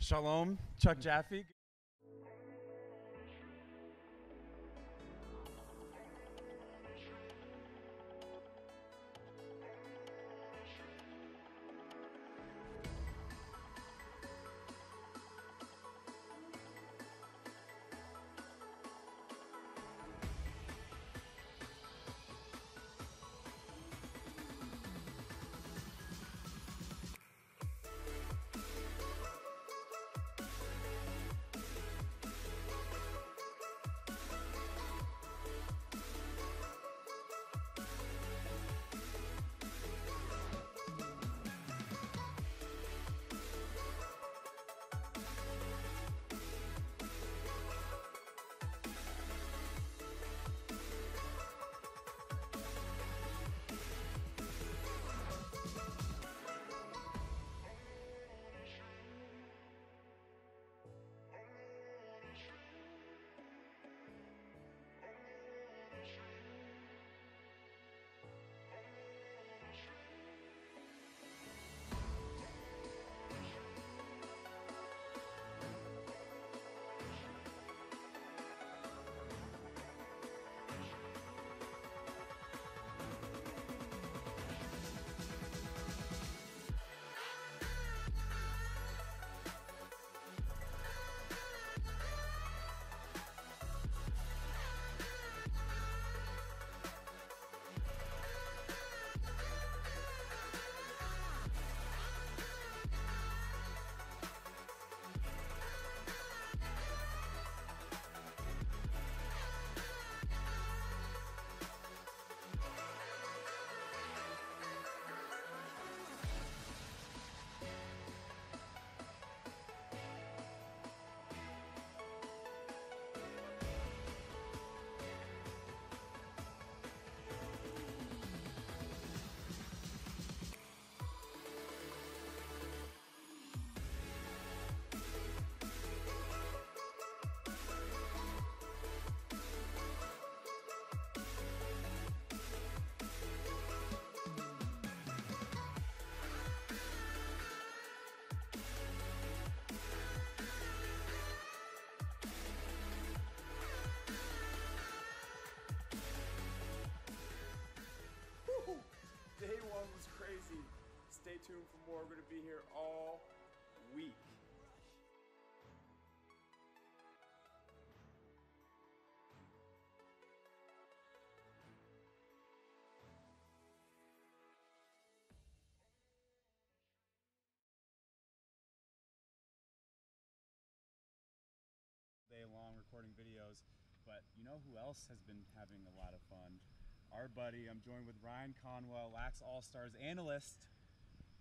Shalom, Chuck Jaffe. Day one was crazy. Stay tuned for more. We're going to be here all week. Day long recording videos, but you know who else has been having a lot of fun? Our buddy. I'm joined with Ryan Conwell, Lax All-Stars analyst.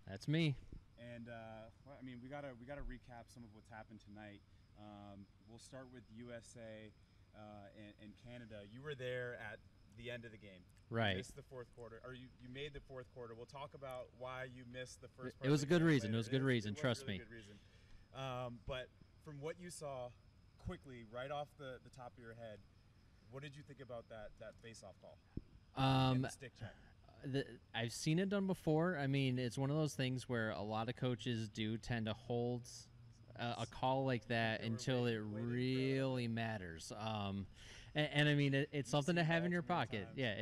That's me. And I mean, we gotta recap some of what's happened tonight. We'll start with USA and Canada. You were there at the end of the game. Right. You missed the fourth quarter, or you made the fourth quarter. We'll talk about why you missed the first part. It was a good reason. Later. It was a good reason. Trust really me. Good reason. But from what you saw, quickly, right off the top of your head, what did you think about that face-off call? And the stick check. I've seen it done before. I mean, it's one of those things where a lot of coaches do tend to hold a call like that until it really matters. And I mean, it's something to have in your pocket. Yeah,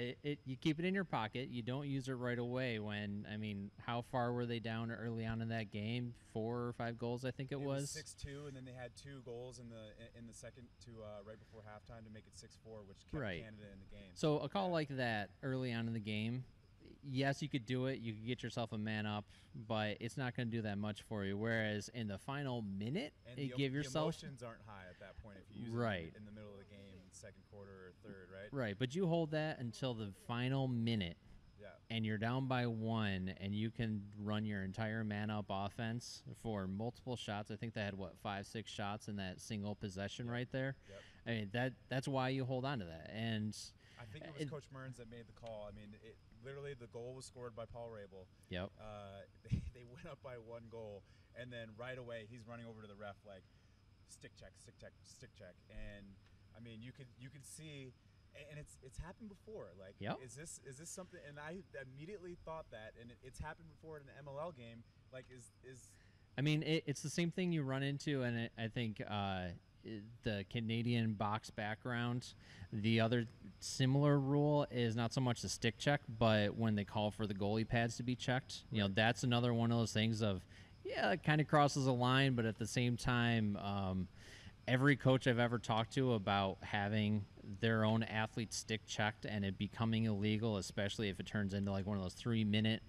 you keep it in your pocket. You don't use it right away when, I mean, how far were they down early on in that game? 4 or 5 goals, I think it was. 6-2, and then they had 2 goals in the second to right before halftime to make it 6-4, which kept Canada in the game. So a call like that early on in the game, yes, you could do it. You could get yourself a man up, but it's not going to do that much for you. Whereas in the final minute, give yourself the emotions aren't high at that point if you use it in the middle of the game, second quarter or third, right? Right, but you hold that until the final minute, and you're down by 1, and you can run your entire man up offense for multiple shots. I think they had 5-6 shots in that single possession right there. I mean that's why you hold on to that. And I think it was Coach Mearns that made the call. I mean, literally the goal was scored by Paul Rabel. Yep. They went up by 1 goal, and then right away he's running over to the ref like, stick check, stick check, stick check. And I mean, you could see, and it's happened before. Like, is this something? And I immediately thought that, and it's happened before in an MLL game. Like, is I mean, it's the same thing you run into, and I think the Canadian box background, the other similar rule is not so much the stick check, but when they call for the goalie pads to be checked, you know, that's another one of those things of, yeah, it kind of crosses a line, but at the same time, every coach I've ever talked to about having their own athlete stick checked and it becoming illegal, especially if it turns into like one of those 3-minute,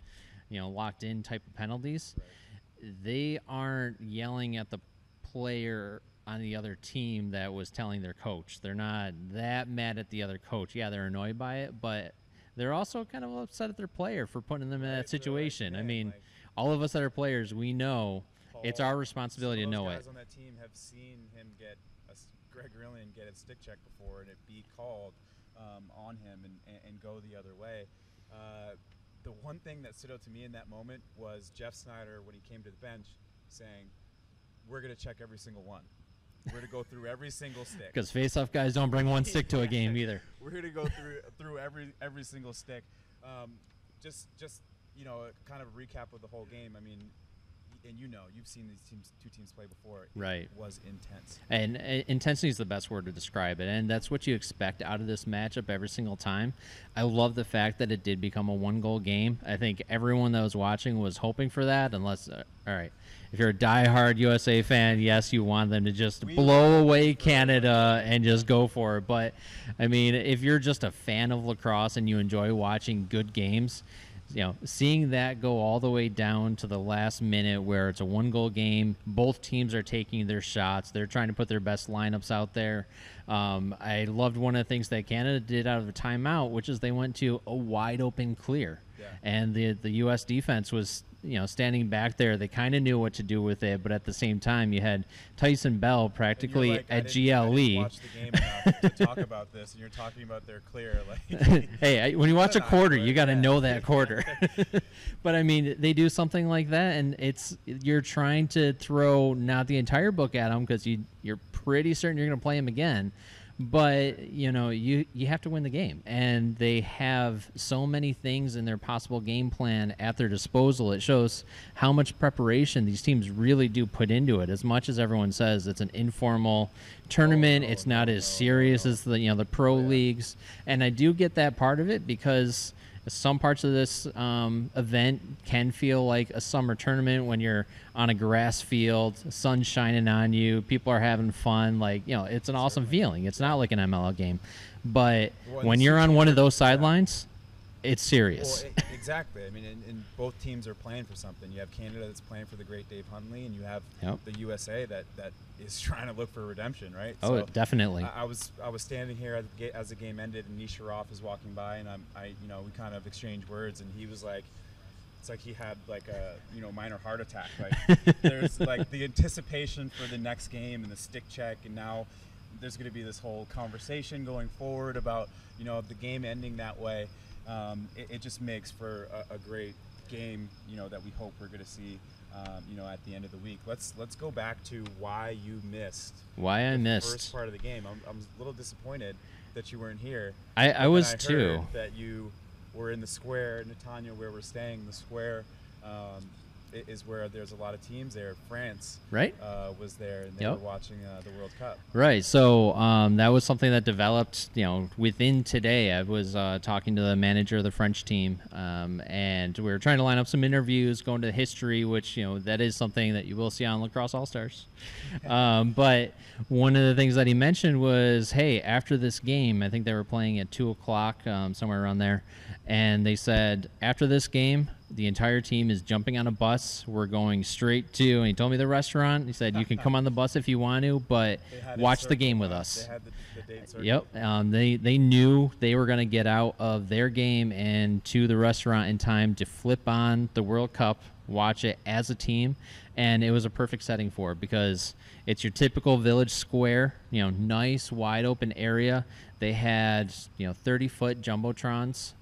you know, locked in type of penalties. Right. They aren't yelling at the player on the other team that was telling their coach. They're not that mad at the other coach. Yeah, they're annoyed by it, but they're also kind of upset at their player for putting them in that situation. Like, I mean, like, all of us that are players, we know it's our responsibility to know it. Guys on that team have seen him Greg Rillian get a stick check before and it be called on him and go the other way. The one thing that stood out to me in that moment was Jeff Snyder, when he came to the bench, saying, "We're going to check every single one. We're going to go through every single stick." Because face-off guys don't bring one stick to a game either. We're going to go through every single stick. Just you know, kind of a recap of the whole game. I mean, and you know, you've seen these two teams play before. Right. It was intense. And intensity is the best word to describe it, and that's what you expect out of this matchup every single time. I love the fact that it did become a one-goal game. I think everyone that was watching was hoping for that, unless, all right, if you're a diehard USA fan, yes, you want them to just blow away Canada and just go for it. But, I mean, if you're just a fan of lacrosse and you enjoy watching good games, you know, seeing that go all the way down to the last minute where it's a one-goal game, both teams are taking their shots. They're trying to put their best lineups out there. I loved one of the things that Canada did out of the timeout, which is they went to a wide-open clear. Yeah. And the U.S. defense was, you know, standing back there. They kind of knew what to do with it, but at the same time, you had Tyson Bell practically like, at GLE. I didn't watch the game enough to talk about this, and you're talking about their clear. Like, hey, when you watch a quarter, you got to know that quarter. But I mean, they do something like that, and you're trying to throw not the entire book at them because you're pretty certain you're going to play them again. But, you know, you have to win the game. And they have so many things in their possible game plan at their disposal. It shows how much preparation these teams really do put into it. As much as everyone says it's an informal tournament, it's not as serious as the pro leagues. And I do get that part of it because some parts of this event can feel like a summer tournament when you're on a grass field, sun shining on you, people are having fun. Like, you know, it's an awesome feeling. It's not like an MLL game. But when you're on one of those sidelines, it's serious. Well, exactly. I mean, and both teams are playing for something. You have Canada that's playing for the great Dave Huntley, and you have the USA that is trying to look for redemption, right? Oh, so definitely. I was standing here as the game ended, and Nisharov was walking by, and we kind of exchanged words, and he was like, it's like he had like a minor heart attack. Like there's like the anticipation for the next game and the stick check, and now there's going to be this whole conversation going forward about the game ending that way. It just makes for a great game, that we hope we're going to see, at the end of the week. Let's go back to why you missed. Why I missed the first part of the game. I'm a little disappointed that you weren't here. I was heard too. That you were in the square, Netanya, where we're staying. The square is where there's a lot of teams there. France, right, was there, and they were watching the World Cup. Right. So that was something that developed, within today. I was talking to the manager of the French team, and we were trying to line up some interviews, going to history, which that is something that you will see on Lacrosse All Stars. But one of the things that he mentioned was, hey, after this game, I think they were playing at 2:00, somewhere around there, and they said after this game, the entire team is jumping on a bus. We're going straight to, and he told me the restaurant. He said, you can come on the bus if you want to, but watch the game with us. They had the date circled. Yep. They knew they were going to get out of their game and to the restaurant in time to flip on the World Cup, watch it as a team, and it was a perfect setting for it because it's your typical village square, nice wide open area. They had 30-foot jumbotrons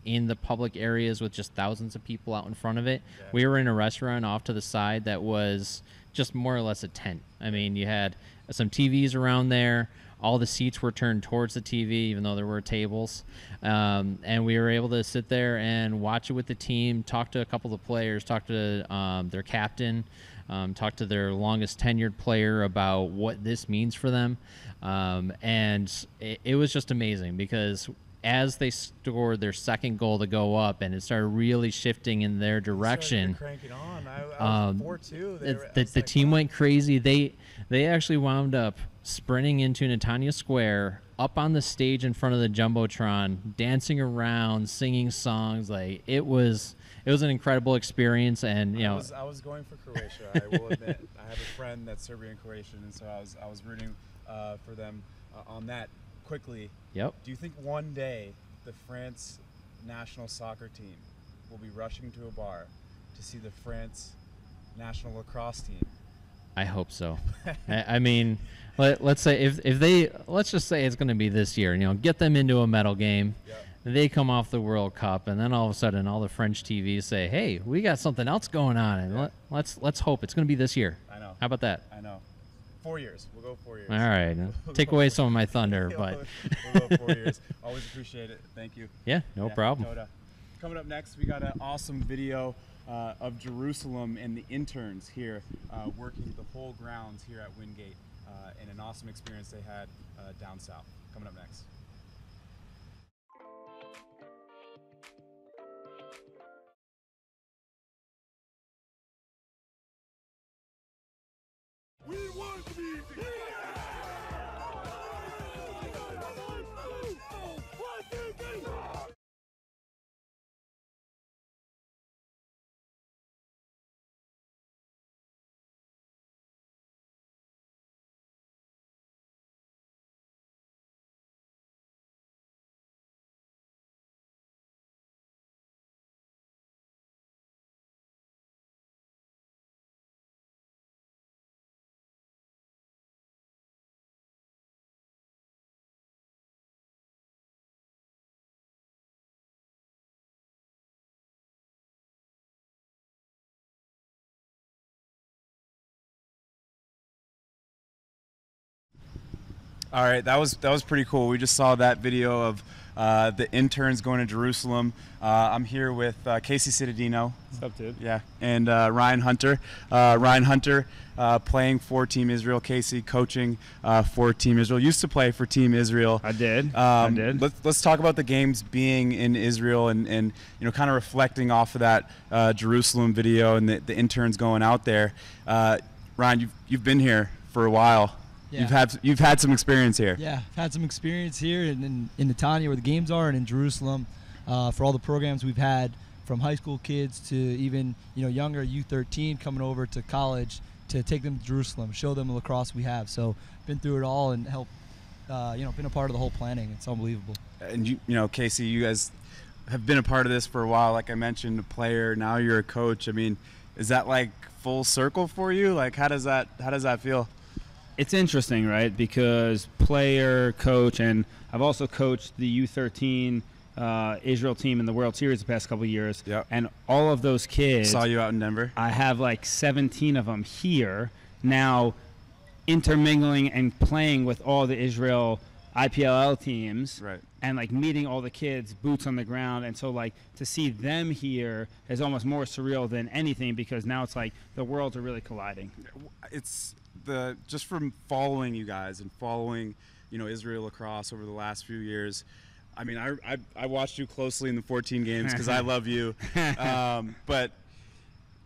in the public areas with just thousands of people out in front of it. Yeah. We were in a restaurant off to the side that was just more or less a tent. I mean, you had some TVs around there, all the seats were turned towards the TV, even though there were tables. And we were able to sit there and watch it with the team, talk to a couple of the players, talk to their captain, talk to their longest tenured player about what this means for them. And it was just amazing because as they scored their second goal to go up and it started really shifting in their direction, cranking on. I was 4-2. The team went crazy. They actually wound up sprinting into Netanya Square, up on the stage in front of the Jumbotron, dancing around, singing songs. Like it was an incredible experience. And I was going for Croatia. I will admit, I have a friend that's Serbian Croatian, and so I was rooting for them on that. Quickly, yep. Do you think one day the France national soccer team will be rushing to a bar to see the France national lacrosse team? I hope so. I mean, let's say let's just say it's going to be this year. Get them into a medal game. Yep. They come off the World Cup, and then all of a sudden, all the French TVs say, "Hey, we got something else going on," and let's hope it's going to be this year. I know. How about that? I know. 4 years. We'll go 4 years. All right. Take away some of my thunder, but we'll go 4 years. Always appreciate it. Thank you. Yeah, no problem. Dakota. Coming up next, we got an awesome video of Jerusalem and the interns here working the whole grounds here at Wingate, and an awesome experience they had down south. Coming up next. We want to be together. All right, that was pretty cool. We just saw that video of the interns going to Jerusalem. I'm here with Casey Cittadino. What's up, dude? Yeah, and Ryan Hunter. Ryan Hunter playing for Team Israel. Casey coaching for Team Israel. Used to play for Team Israel. I did. Let's talk about the games being in Israel and kind of reflecting off of that Jerusalem video and the interns going out there. Ryan, you've been here for a while. Yeah. You've had some experience here. Yeah, I've had some experience here in Netanya where the games are, and in Jerusalem for all the programs we've had from high school kids to even younger U13 coming over to college to take them to Jerusalem, show them the lacrosse we have. So been through it all and helped been a part of the whole planning. It's unbelievable. And Casey, you guys have been a part of this for a while. Like I mentioned, a player. Now you're a coach. I mean, is that like full circle for you? Like how does that feel? It's interesting, right? Because player, coach, and I've also coached the U13 Israel team in the World Series the past couple of years. Yep. And all of those kids. Saw you out in Denver. I have like 17 of them here now, intermingling and playing with all the Israel IPLL teams. Right. And like meeting all the kids, boots on the ground. And so like to see them here is almost more surreal than anything because now it's like the worlds are really colliding. It's just from following you guys and following Israel lacrosse over the last few years. I mean, I watched you closely in the 14 games because I love you. But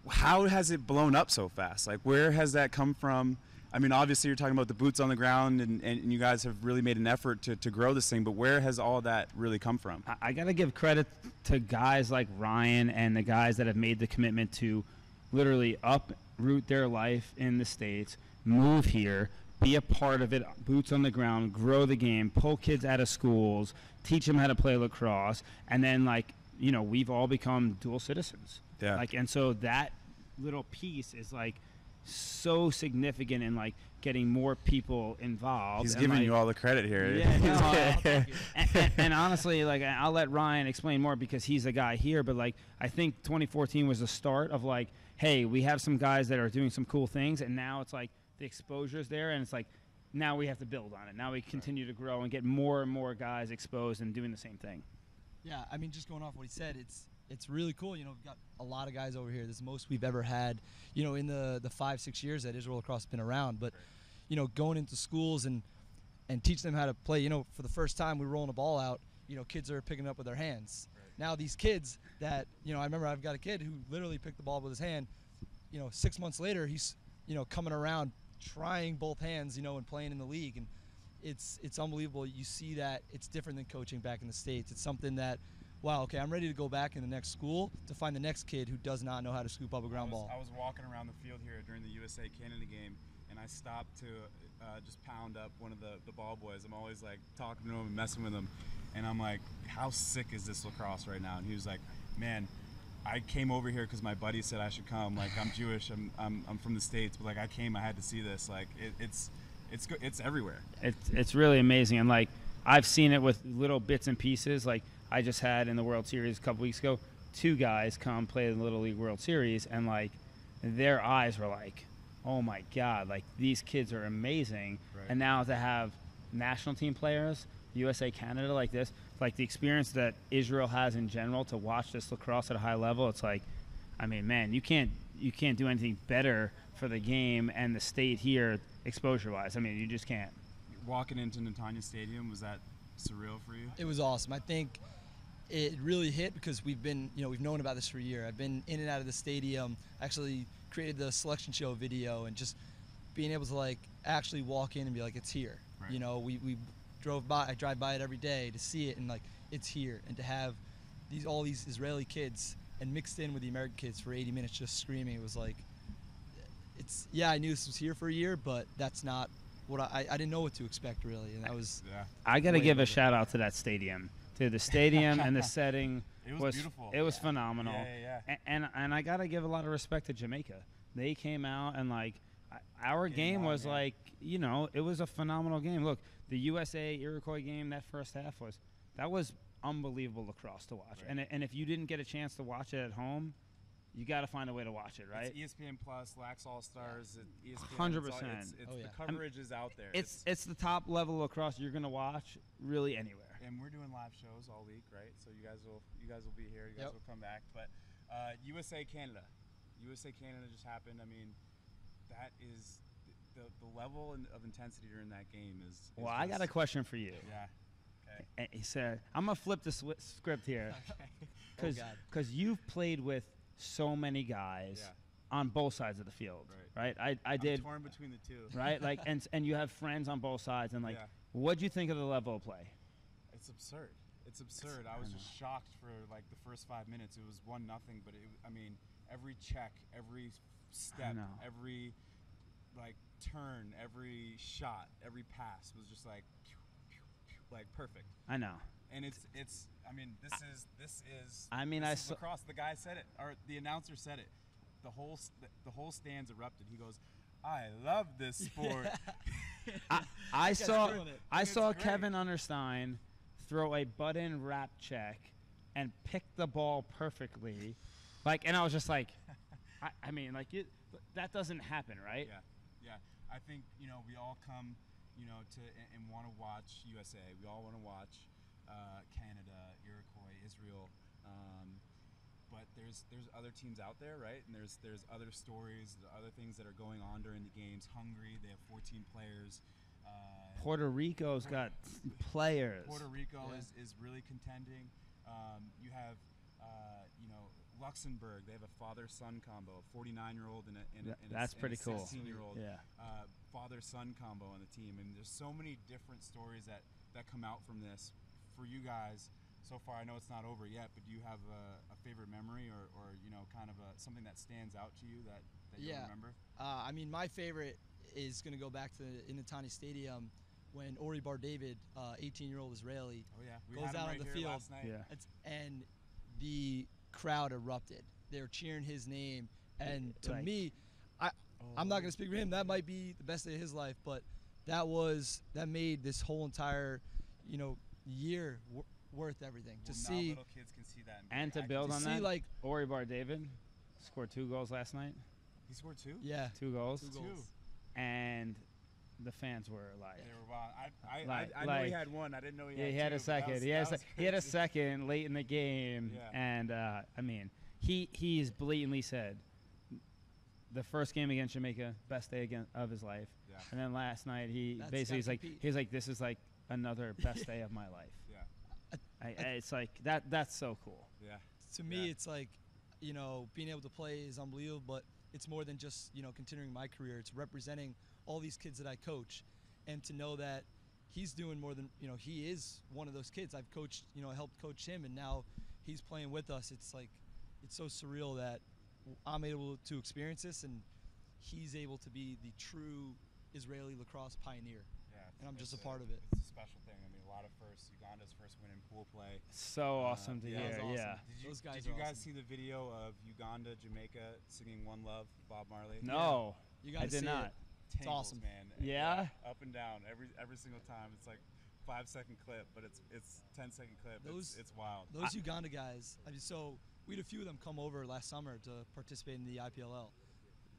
how has it blown up so fast? Like, where has that come from? I mean, obviously you're talking about the boots on the ground and you guys have really made an effort to grow this thing, but where has all that really come from? I got to give credit to guys like Ryan and the guys that have made the commitment to literally uproot their life in the States, move here, be a part of it, boots on the ground, grow the game, pull kids out of schools, teach them how to play lacrosse, and then we've all become dual citizens. Yeah. And so that little piece is so significant in getting more people involved. He's giving you all the credit here. Yeah, and honestly, I'll let Ryan explain more because he's a guy here, but I think 2014 was the start of hey, we have some guys that are doing some cool things, and now it's the exposure's there, and it's now we have to build on it. Now we continue to grow and get more and more guys exposed and doing the same thing. Yeah, I mean, just going off what he said, it's really cool. You know, we've got a lot of guys over here. This is the most we've ever had, you know, in the 5-6 years that Israel Lacrosse has been around. But, you know, going into schools and teaching them how to play, you know, for the first time we're rolling a ball out, you know, kids are picking it up with their hands. Right. Now these kids that, you know, I remember I've got a kid who literally picked the ball up with his hand. You know, 6 months later, he's, you know, coming around trying both hands, you know, and playing in the league. And it's unbelievable. You see that it's different than coaching back in the States. It's something that, wow, okay, I'm ready to go back in the next school to find the next kid who does not know how to scoop up a ground ball. I was walking around the field here during the USA-Canada game, and I stopped to just pound up one of the ball boys. I'm always like talking to him and messing with him, and I'm like, how sick is this lacrosse right now? And he was like, man, I came over here because my buddy said I should come. Like, I'm Jewish, I'm from the States, but like I came, I had to see this. Like it's everywhere. It's really amazing, and like I've seen it with little bits and pieces. Like I just had in the World Series a couple weeks ago, 2 guys come play the Little League World Series, and like their eyes were like, oh my God, like these kids are amazing. Right. And now to have national team players, USA, Canada, like this, like the experience that Israel has in general to watch this lacrosse at a high level, it's like, I mean, man, you can't do anything better for the game and the state here exposure-wise. I mean, you just can't. Walking into Netanya Stadium, was that surreal for you? It was awesome. I think it really hit because we've known about this for a year. I've been in and out of the stadium, actually created the selection show video, and just being able to like actually walk in and be like, it's here. Right. You know, we drove by, I drive by it every day to see it, and like it's here, and to have all these Israeli kids and mixed in with the American kids for 80 minutes just screaming, it was like, I knew this was here for a year, but that's not what I didn't know what to expect really, and that was. Yeah. I got to give a shout out to that stadium, to the stadium and the setting. It was beautiful. It was phenomenal. Yeah. And I got to give a lot of respect to Jamaica. They came out and like our game was like, you know, it was a phenomenal game. Look, the USA Iroquois game, that first half was unbelievable lacrosse to watch. Right. And if you didn't get a chance to watch it at home, you got to find a way to watch it, right? It's ESPN Plus, Lax All Stars, ESPN. 100%. The coverage is out there. It's the top level of lacrosse you're gonna watch really anywhere. And we're doing live shows all week, right? So you guys will be here. You guys will come back. But USA Canada just happened. I mean, that is the level of intensity during that game is well, I got a question for you. Yeah. Okay. He said, I'm gonna flip the script here, because you've played with so many guys on both sides of the field, right? I did. I'm torn between the two. Right, like, and you have friends on both sides, and like, what'd you think of the level of play? It's absurd. It's absurd. I was just shocked for like the first 5 minutes. It was 1-0, but I mean, every check, every step, every like turn, every shot, every pass was just like perfect. I know. And it's. I mean, this is. I mean, this is lacrosse. The guy said it, or the announcer said it. The whole stands erupted. He goes, "I love this sport." I saw Kevin Understein throw a button wrap check and pick the ball perfectly, like, and I was just like, I mean, like, that doesn't happen, right? Yeah. I think we all come, to and want to watch USA. We all want to watch. Canada, Iroquois, Israel, but there's other teams out there, right? And there's other stories, other things that are going on during the games. Hungary, they have 14 players. Puerto Rico's got players. Puerto Rico is really contending. You have Luxembourg. They have a father-son combo, a 49-year-old and that's pretty cool. 16-year-old father-son combo on the team. And there's so many different stories that come out from this. For you guys, so far, I know it's not over yet, but do you have a favorite memory or kind of something that stands out to you that you remember? I mean, my favorite is going to go back to in the Netanya Stadium when Ori Bar David, 18-year-old Israeli, goes out on the field last night. And the crowd erupted. They were cheering his name, and to me, I'm not going to speak for him. That might be the best day of his life, but that made this whole entire year worth everything. Well, to now see little kids can see that and to build on that, like Ori Bar David scored 2 goals last night. He scored 2? Yeah, 2 goals. 2 goals. And the fans were like. They were wild. I Like- know he like- had one. I didn't know he Yeah, had he had two, a but that second. was- He that was had a crazy. second late in the game, Yeah. and I mean, he's blatantly said the first game against Jamaica, best day of his life, Yeah. and then last night That's basically gotta compete. he's like this is like another best day of my life. Yeah. It's like that's so cool. Yeah. To me, Yeah. it's like, being able to play is unbelievable, but it's more than just, continuing my career. It's representing all these kids that I coach, and to know that he's doing more than, he is one of those kids. I've coached, helped coach him, and now he's playing with us. It's like, it's so surreal that I'm able to experience this, and he's able to be the true Israeli lacrosse pioneer. Yeah. And I'm just it's a part of it. It's a special thing. I mean, a lot of firsts. Uganda's first win in pool play. So awesome to yeah, hear. that was awesome. Yeah. Those guys Did you are guys awesome. see the video of Uganda, Jamaica singing "One Love"? Bob Marley. No, You gotta I did see not. it. Tingles, awesome. man. Yeah? Up and down every single time. It's like 5-second clip, but it's 10-second clip. It's wild. Those Uganda guys, so we had a few of them come over last summer to participate in the IPLL.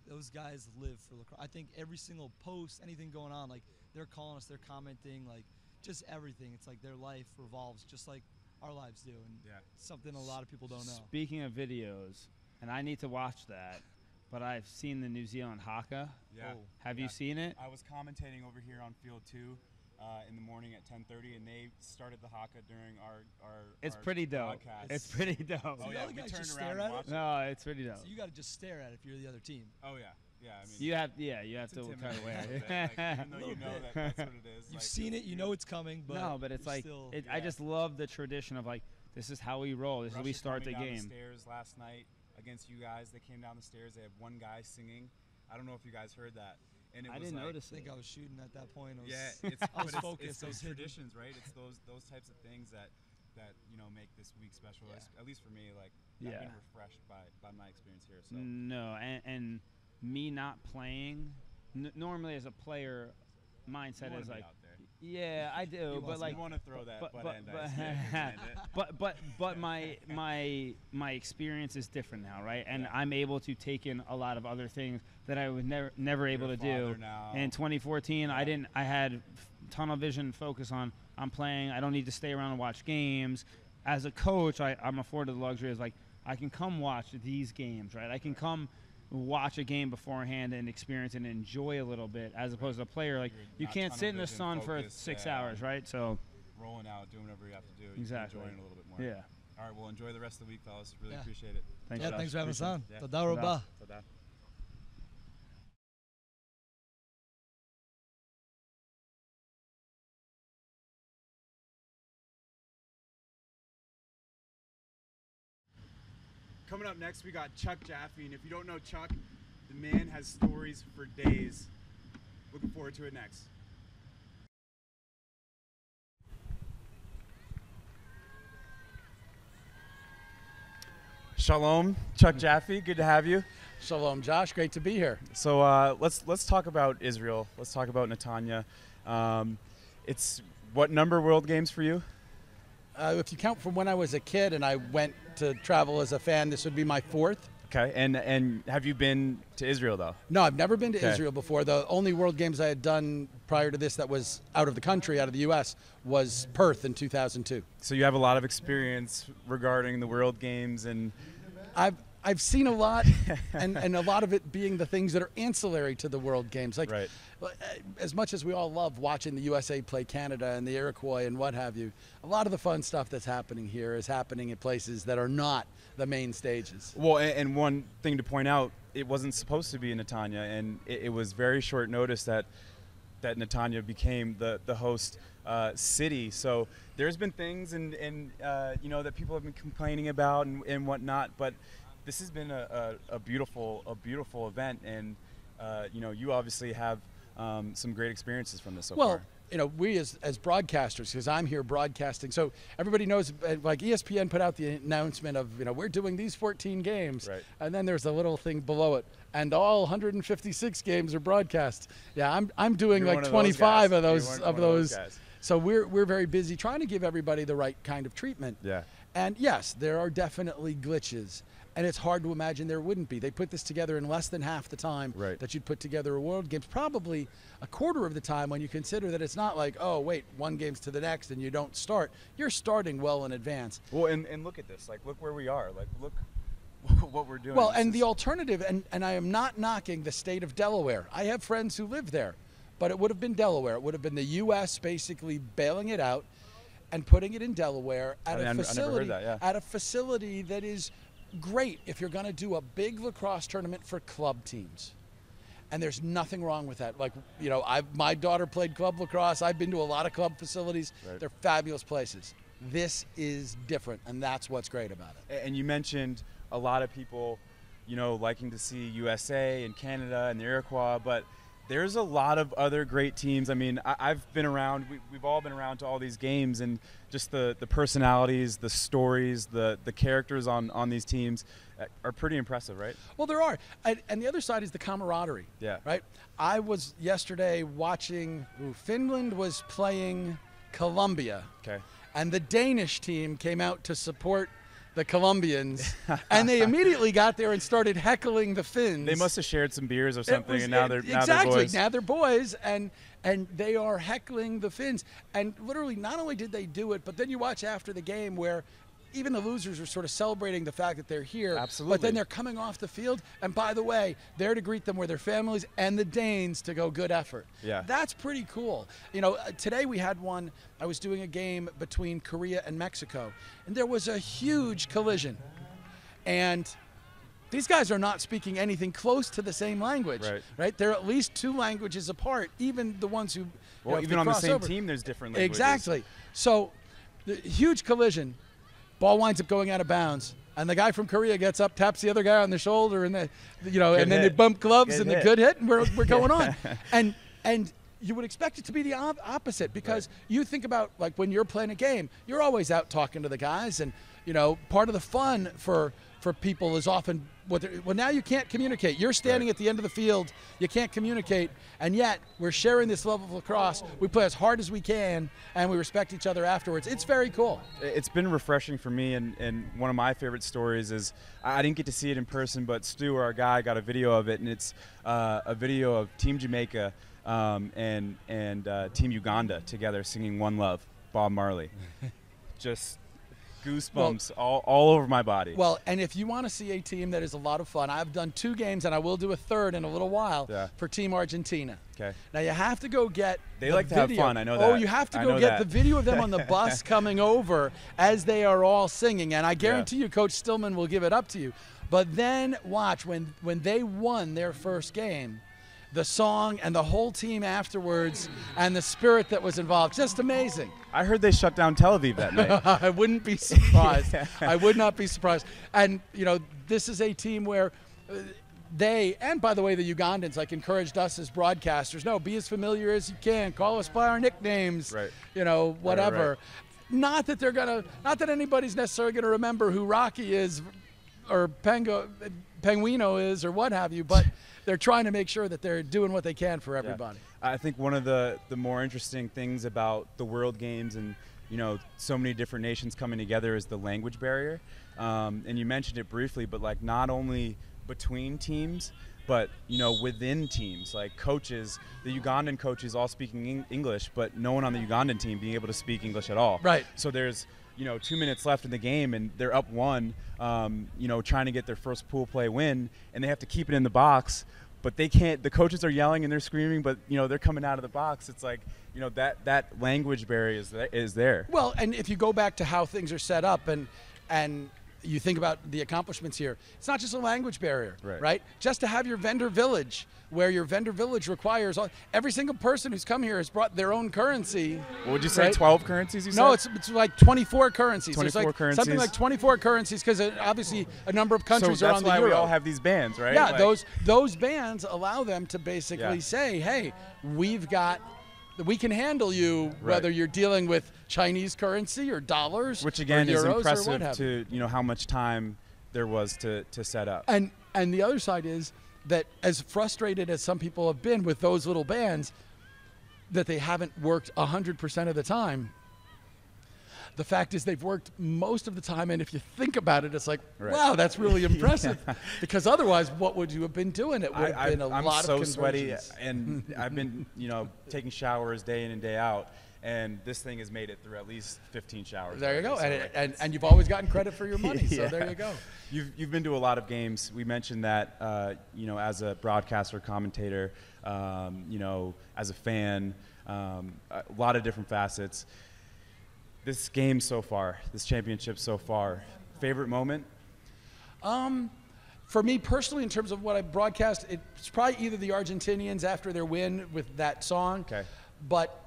Those guys live for lacrosse. I think every single post, anything going on, like they're calling us, they're commenting, like just everything. It's like their life revolves just like our lives do, and Yeah. it's something a lot of people don't know. Speaking of videos, and I need to watch that, but I've seen the New Zealand haka. Yeah. Oh. Have Yeah. you seen it? I was commentating over here on Field 2 in the morning at 10:30, and they started the haka during our It's our pretty dope. broadcast. It's pretty dope. Oh the yeah, other we guys turned just around stare and at it? watched it. No, it's pretty dope. So you got to just stare at it if you're the other team. Oh yeah, yeah. I mean, You have it's to kind of intimidating wear a little it. bit, like, even though you know that that's what it is. You've like, seen it, you know it's coming, but no, but it's you're like still, I yeah. just love the tradition of like this is how we roll. This is how we Russia start the coming down game. The stairs last night against you guys. They came down the stairs. They had one guy singing. I don't know if you guys heard that. And it I was didn't like, notice I think it. I was shooting at that point. I was, Yeah, it's, I but was it's, focused. it's I those was hidden. traditions, right? It's those types of things that make this week special. Yeah. At least for me, like Yeah. I've been refreshed by my experience here. So No, and me not playing. Normally, as a player, you mindset wanna is be like, out there. yeah, I do, wants but to like, you want to throw that but- butt but- end but- ice kick and it. but my experience is different now, right? And Yeah. I'm able to take in a lot of other things that I was never able You're a to do. father now. In 2014, Yeah. I had tunnel vision focus on I'm playing. I don't need to stay around and watch games. As a coach, I'm afforded the luxury of like I can come watch these games, right? I can come watch a game beforehand and experience and enjoy a little bit, as opposed to a player like You're you not can't tunnel sit in the vision sun for focused, 6 yeah. hours, right? So Rolling out, doing whatever you have to do. You Exactly. Can enjoy it a little bit more. yeah, All right. Well, enjoy the rest of the week, fellas. Really Yeah. appreciate it. thanks. Yeah, Josh. thanks for having us on. Yeah. Toda rabah. Toda. Coming up next, we got Chuck Jaffe, and if you don't know Chuck, the man has stories for days. Looking forward to it next. Shalom, Chuck Jaffe. Good to have you. Shalom, Josh. Great to be here. So let's talk about Israel. Let's talk about Netanya. It's what number World Games for you? If you count from when I was a kid and I went to travel as a fan, this would be my fourth. Okay, and have you been to Israel though? No, I've never been to Okay. Israel before. The only World Games I had done prior to this that was out of the country, out of the U.S., was Perth in 2002. So you have a lot of experience regarding the World Games, and I've seen a lot, and a lot of it being the things that are ancillary to the World Games. Like, Right. as much as we all love watching the USA play Canada and the Iroquois and what have you, a lot of the fun stuff that's happening here is happening in places that are not the main stages. well, and one thing to point out, it wasn't supposed to be in Netanya, and it was very short notice that Netanya became the host city. So there's been things and that people have been complaining about and whatnot, but this has been a beautiful event, and you obviously have some great experiences from this so far. We as broadcasters, because I'm here broadcasting, so everybody knows, like ESPN put out the announcement of, we're doing these 14 games, Right. and then there's a little thing below it, and all 156 games are broadcast. Yeah, I'm doing You're like one of those 25 guys. of those You're one of those guys. So we're very busy trying to give everybody the right kind of treatment. Yeah. And yes, there are definitely glitches. And it's hard to imagine there wouldn't be. They put this together in less than half the time that you'd put together a World Games, probably a quarter of the time when you consider that it's not like, oh, wait, one game's to the next and you don't start. You're starting well in advance. Well, and look at this. Like, look where we are. Like, look what we're doing. Well, and the alternative, and I am not knocking the state of Delaware. I have friends who live there, but it would have been Delaware. It would have been the U.S. basically bailing it out and putting it in Delaware at a facility, at a facility that is great if you're going to do a big lacrosse tournament for club teams. And there's nothing wrong with that. Like, you know, my daughter played club lacrosse. I've been to a lot of club facilities. They're fabulous places. This is different, and that's what's great about it. And you mentioned a lot of people, you know, liking to see USA and Canada and the Iroquois, but there's a lot of other great teams. I mean, I've been around, we've all been around to all these games, and just the personalities, the stories, the characters on these teams are pretty impressive, right? Well, there are. And the other side is the camaraderie. Yeah. Right? I was yesterday watching, Finland was playing Colombia. Okay. And the Danish team came out to support the Colombians, and they immediately got there and started heckling the Finns. They must have shared some beers or something, and now they're boys. Exactly, now they're boys, and they are heckling the Finns. And literally, not only did they do it, but then you watch after the game where even the losers are sort of celebrating the fact that they're here. Absolutely. But then they're coming off the field, and by the way, there to greet them were their families and the Danes to go good effort. Yeah. That's pretty cool. You know, today we had one, I was doing a game between Korea and Mexico, and there was a huge collision. And these guys are not speaking anything close to the same language, right? They're at least 2 languages apart, even the ones who, well, even on the same team, there's different languages. Exactly. So, the huge collision. Ball winds up going out of bounds, and the guy from Korea gets up, taps the other guy on the shoulder, and then they bump gloves, and the good hit, and we're going on. And you would expect it to be the opposite, because you think about, like, when you're playing a game, you're always out talking to the guys, and you know, part of the fun for people is often well, now you can't communicate. You're standing at the end of the field, you can't communicate, and yet we're sharing this love of lacrosse. We play as hard as we can, and we respect each other afterwards. It's very cool. It's been refreshing for me, and one of my favorite stories is, I didn't get to see it in person, but Stu, our guy, got a video of it, and it's a video of Team Jamaica and Team Uganda together singing One Love, Bob Marley. Just goosebumps all over my body. Well, and if you want to see a team that is a lot of fun, I've done 2 games, and I will do a third in a little while for Team Argentina. Okay. Now, you have to go get They like video. to have fun, I know that. Oh, you have to go get the video of them on the bus coming over as they are all singing, and I guarantee you Coach Stillman will give it up to you. But then watch, when they won their first game, the song and the whole team afterwards and the spirit that was involved, just amazing. I heard they shut down Tel Aviv that night. I wouldn't be surprised. I would not be surprised. And, you know, this is a team where they, and by the way, the Ugandans, like, encouraged us as broadcasters, no, be as familiar as you can. Call us by our nicknames, you know, whatever. Not that they're going to, not that anybody's necessarily going to remember who Rocky is or Penguino is or what have you, but they're trying to make sure that they're doing what they can for everybody. I think one of the more interesting things about the World Games and, you know, so many different nations coming together is the language barrier. And you mentioned it briefly, but, like, not only between teams, but, you know, within teams, like coaches, the Ugandan coaches all speaking English, but no one on the Ugandan team being able to speak English at all. Right. So there's, you know, 2 minutes left in the game, and they're up 1, you know, trying to get their first pool play win, and they have to keep it in the box. But they can't. The coaches are yelling and they're screaming, but, you know, they're coming out of the box. It's like, you know, that language barrier is there. Well, and if you go back to how things are set up and you think about the accomplishments here, it's not just a language barrier, right? Just to have your vendor village, where your vendor village requires every single person who's come here has brought their own currency. What would you say, 12 currencies you said? No, it's like 24 currencies. 24 currencies? Something like 24 currencies, because obviously a number of countries are on the Euro. So that's why we all have these bands, right? Yeah, like, those bands allow them to basically say, hey, we can handle you, whether you're dealing with Chinese currency or dollars, which again or euros, is impressive or what have to, you know, how much time there was to set up. And the other side is that, as frustrated as some people have been with those little bands, that they haven't worked 100% of the time, The fact is they've worked most of the time, and if you think about it, it's like, Right. wow, that's really impressive. Because otherwise, what would you have been doing? It would have been a I'm lot so of sweaty, conversions. and I've been, taking showers day in and day out, and this thing has made it through at least 15 showers. There you go, already, so and you've always gotten credit for your money, so Yeah. there you go. You've been to a lot of games. We mentioned that, as a broadcaster, commentator, as a fan, a lot of different facets. This game so far, this championship so far, favorite moment? For me personally, in terms of what I broadcast, it's probably either the Argentinians after their win with that song. Okay. But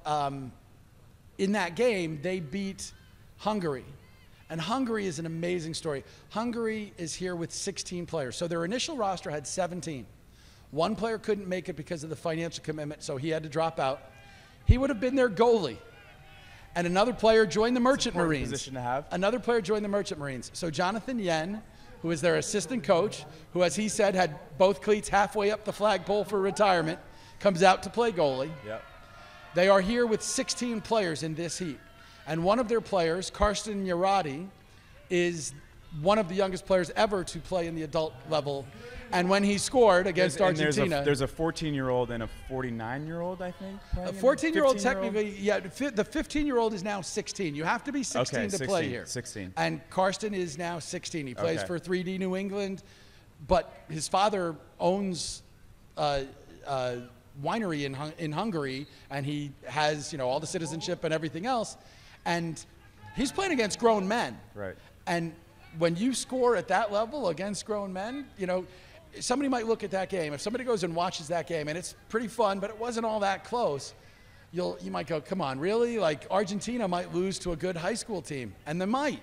in that game, they beat Hungary. And Hungary is an amazing story. Hungary is here with 16 players. So their initial roster had 17. One player couldn't make it because of the financial commitment, so he had to drop out. He would have been their goalie. And another player joined the Merchant Marines. Position to have. Another player joined the Merchant Marines. So Jonathan Yen, who is their assistant coach, who, as he said, had both cleats halfway up the flagpole for retirement, comes out to play goalie. Yep. They are here with 16 players in this heat. And one of their players, Karsten Yaradi, is one of the youngest players ever to play in the adult level. And when he scored against Argentina... There's a 14-year-old and a 49-year-old, I think. A 14-year-old technically, yeah, the 15-year-old is now 16. You have to be 16 to play here. 16. And Karsten is now 16. He plays Okay. for 3D New England, but his father owns winery in Hungary, and he has all the citizenship and everything else, and he's playing against grown men. Right. And when you score at that level against grown men, somebody might look at that game. If somebody goes and watches that game, and it's pretty fun, but it wasn't all that close, you might go, come on, really? Like, Argentina might lose to a good high school team, and they might.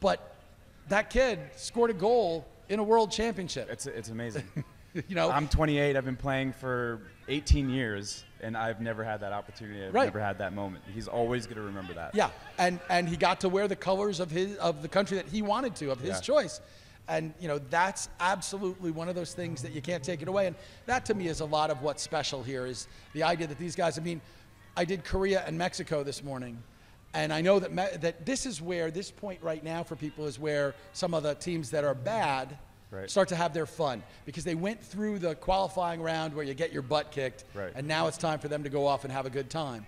But that kid scored a goal in a world championship. It's amazing. You know, I'm 28. I've been playing for 18 years, and I've never had that opportunity. I've Right. never had that moment. He's always going to remember that. yeah, and he got to wear the colors of the country that he wanted to, of his Yeah. choice. And, that's absolutely one of those things that you can't take it away. And that, to me, is a lot of what's special here, is the idea that these guys, I did Korea and Mexico this morning. And I know that this is where, this point right now for people is where some of the teams that are bad Right. start to have their fun. Because they went through the qualifying round where you get your butt kicked. Right. And now it's time for them to go off and have a good time.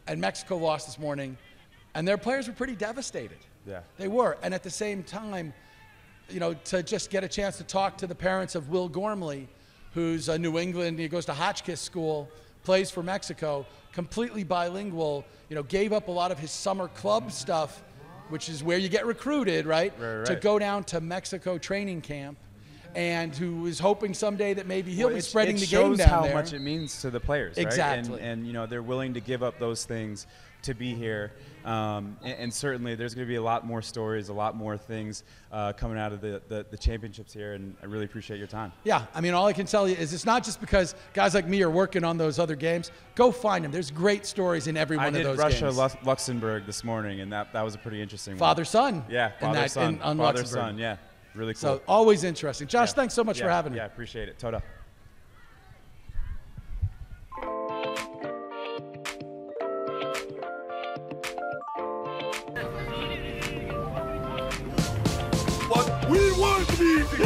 And Mexico lost this morning. And their players were pretty devastated. Yeah. They were. And at the same time, to just get a chance to talk to the parents of Will Gormley, who's a New England, he goes to Hotchkiss School, plays for Mexico, completely bilingual, gave up a lot of his summer club stuff, which is where you get recruited, right? To go down to Mexico training camp, and who is hoping someday that maybe he'll be spreading the game down there. It shows how much it means to the players, right? Exactly. And they're willing to give up those things to be here. And certainly there's going to be a lot more stories, a lot more things coming out of the championships here, and I really appreciate your time. Yeah, all I can tell you is it's not just because guys like me are working on those other games. Go find them. There's great stories in every one of those games. I did Russia-Luxembourg this morning, and that was a pretty interesting one. Father-son. Yeah, father-son. On Father-son, yeah. Really cool. So always interesting. Josh, thanks so much for having me. Yeah, appreciate it. Toda. What we want to be.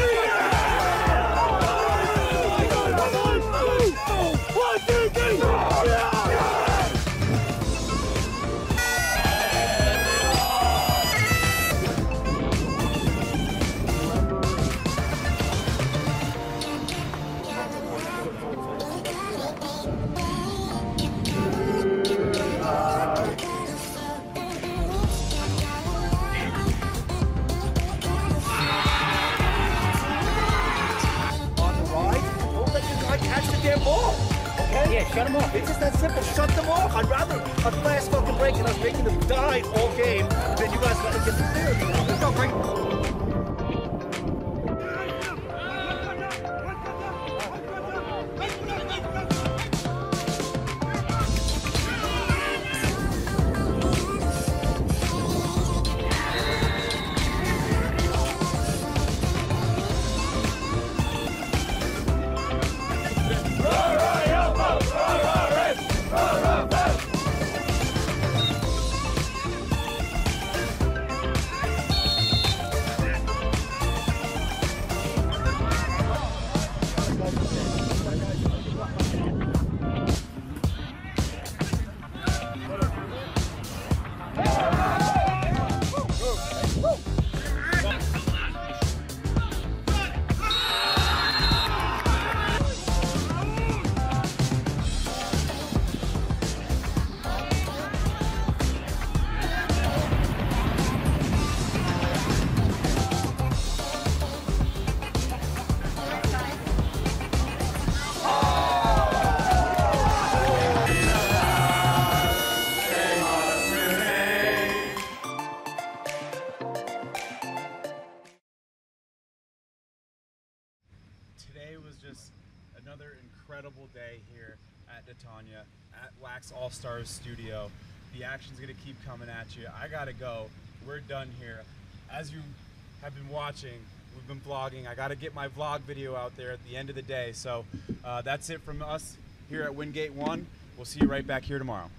Yeah, shut them off. It's just that simple. Shut them off. I'd rather a fast fucking break and us making them die all game than you guys gotta get the clear. Let's go, Frank. just another incredible day here at Netanya, at Wax All-Stars Studio. The action's gonna keep coming at you. I gotta go. We're done here. As you have been watching, we've been vlogging. I gotta get my vlog video out there at the end of the day. So that's it from us here at Wingate 1. We'll see you right back here tomorrow.